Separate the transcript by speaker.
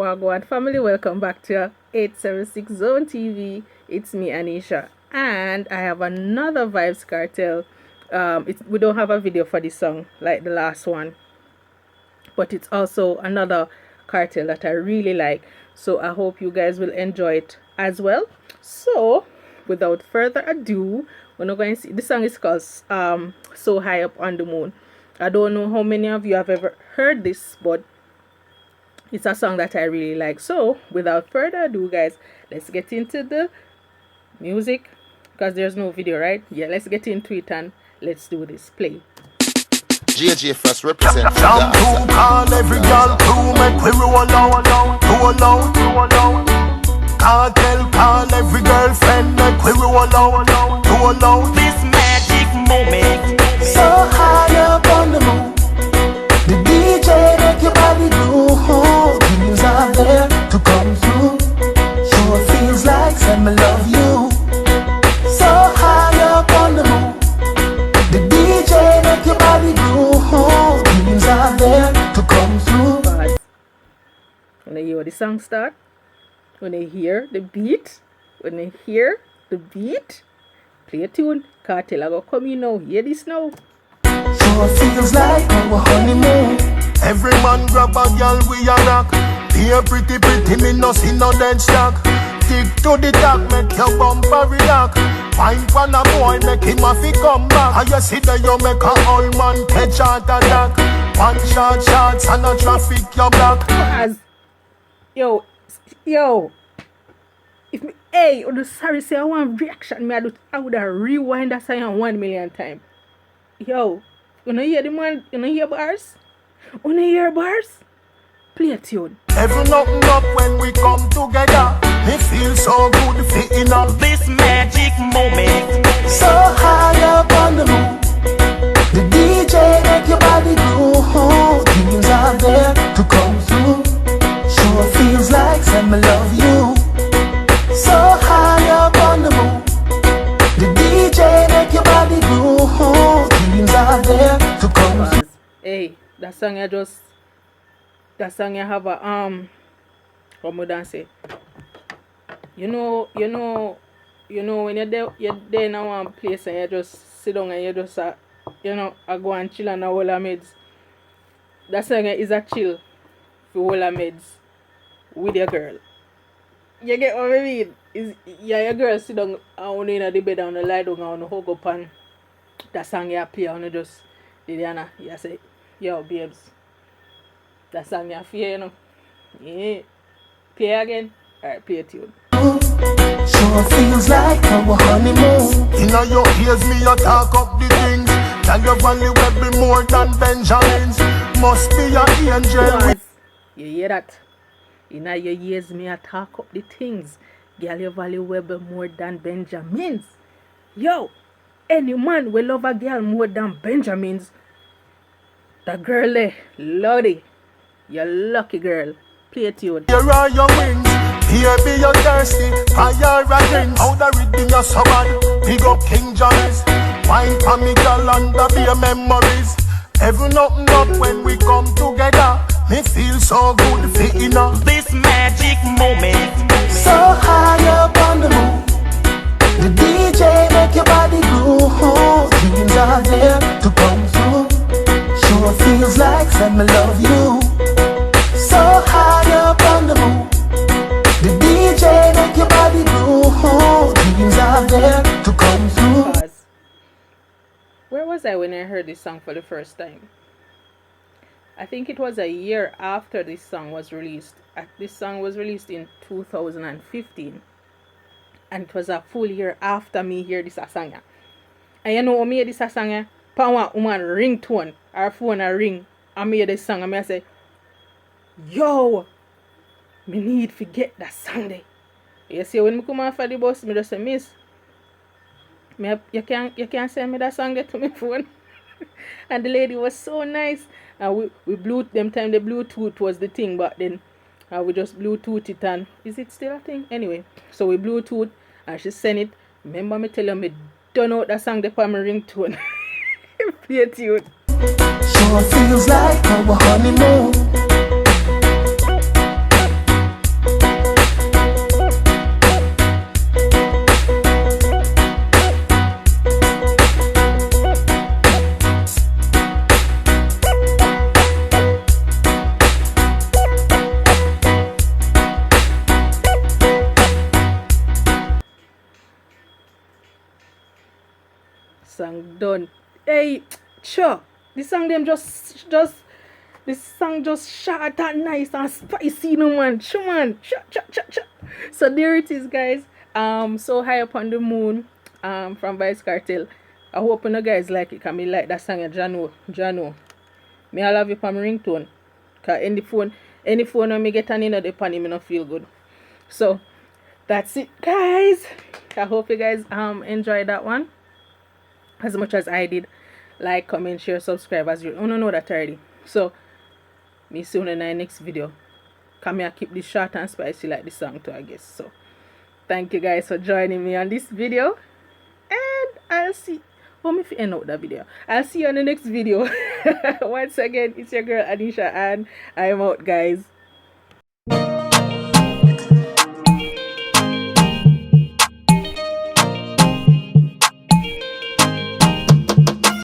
Speaker 1: Wagwan family, welcome back to 876 Zone TV. It's me, Anisha, and I have another Vybz Kartel. We don't have a video for this song like the last one, but it's also another cartel that I really like. So I hope you guys will enjoy it as well. So without further ado, we're not going to see. The song is called So High Up on the Moon. I don't know how many of you have ever heard this, but it's a song that I really like. So without further ado, guys, let's get into the music, because there's no video, right? Yeah, let's get into it and let's do this. Play.
Speaker 2: JJ first represent
Speaker 3: Jump to call every girl to make we roll out, Cartel call every girlfriend make we roll out. This magic moment, so high up on the moon. The DJ make your body groove. Dreams are there to come through. Sure feels like saying I love you. So high up on the moon. The DJ make your body groove. Dreams are there to come through.
Speaker 1: Pause. When I hear the song start, when I hear the beat, play a tune. Cartel I go come in now. Hear this now.
Speaker 3: Sure feels like our honeymoon. Every man grab a girl we a rock. Be a pretty me no see no dead stock. Stick to the top, make your bumper react. Fine for a boy, make him a fi come back. And you see that you make a old man catch heart attack. One shot shots and a traffic you block.
Speaker 1: Pause. Yo. If me, hey, on the sorry say I want reaction, I would have rewind that song 1,000,000 times. Yo, you know hear the man, you know hear bars? You know hear bars? Play a tune.
Speaker 3: Every nothing up when we come together. It feels so good fitting up this magic moment. So high up on the moon. The DJ make your body groove. Dreams are there to come through. Sure feels like saying I love you. So high up on the moon. The DJ make your body groove. Dreams are there to come through.
Speaker 1: Hey, that song I have a what would I say? You know when you're there in one place and you just sit down and you just I go and chill on a whole of meds. That song is a chill for whole of meds with your girl. You get what I mean? Your girl sit down and in the bed and lie down and hug up and that song you play and you just you say, yo babes, that song you feel, yeah. Play again. Alright, play a tune.
Speaker 3: Sure feels like our honeymoon. Inna your ears me a talk up the things. Tell your valley will be more than Benjamins. Must be an angel.
Speaker 1: You hear that? Inna your ears me a talk up the things. Girl, your value will be more than Benjamins. Yo, any man will love a girl more than Benjamins. The girl there, Lordy, you lucky girl. Play a tune.
Speaker 3: Here are your wings. Here be your thirsty. Fire and drinks. How the rhythm you so bad. Big up King Johnny's. Wine for me girl and the beer memories. Every nothing up when we come together. Me feel so good fitting up this magic moment. So high up on the moon. The DJ make your body groove. Dreams are there to come through. Sure feels like saying I love you. So high up on the moon. The DJ make your body groove. Dreams are there to come through.
Speaker 1: Pause. Where was I when I heard this song for the first time? I think it was a year after this song was released. This song was released in 2015. And it was a full year after me hear this song. And you know me hear this song, power woman ringtone, our phone a ring, and me hear this song and I say, yo, me need to get that song there. You see when me come off of the bus, me just say, miss, you can't send me that song there to my phone. And the lady was so nice. And we Bluetooth, them time the Bluetooth was the thing, but then we just Bluetooth it, and is it still a thing? Anyway, so we Bluetooth and she sent it. Remember me tell you me don't know that song there for my ringtone. Play a tune.
Speaker 3: Sure feels like our honeymoon.
Speaker 1: done. Hey, sure. This song them just this song just short and nice and spicy, no man. Sure man. Sure. So there it is, guys. So High Up on the Moon, from Vybz Kartel. I hope you guys like it, cause me like that song, Jano. Me I love you for my ringtone. Cause any phone when me get an in the pan, me not feel good. So that's it, guys. I hope you guys enjoyed that one as much as I did. Like, comment, share, subscribe as you don't know that already. So me see you in the next video. Come here, keep this short and spicy like this song too, I guess. So thank you guys for joining me on this video. And I'll see. Oh, me if you end out that video. I'll see you on the next video. Once again, it's your girl Anisha, and I'm out, guys.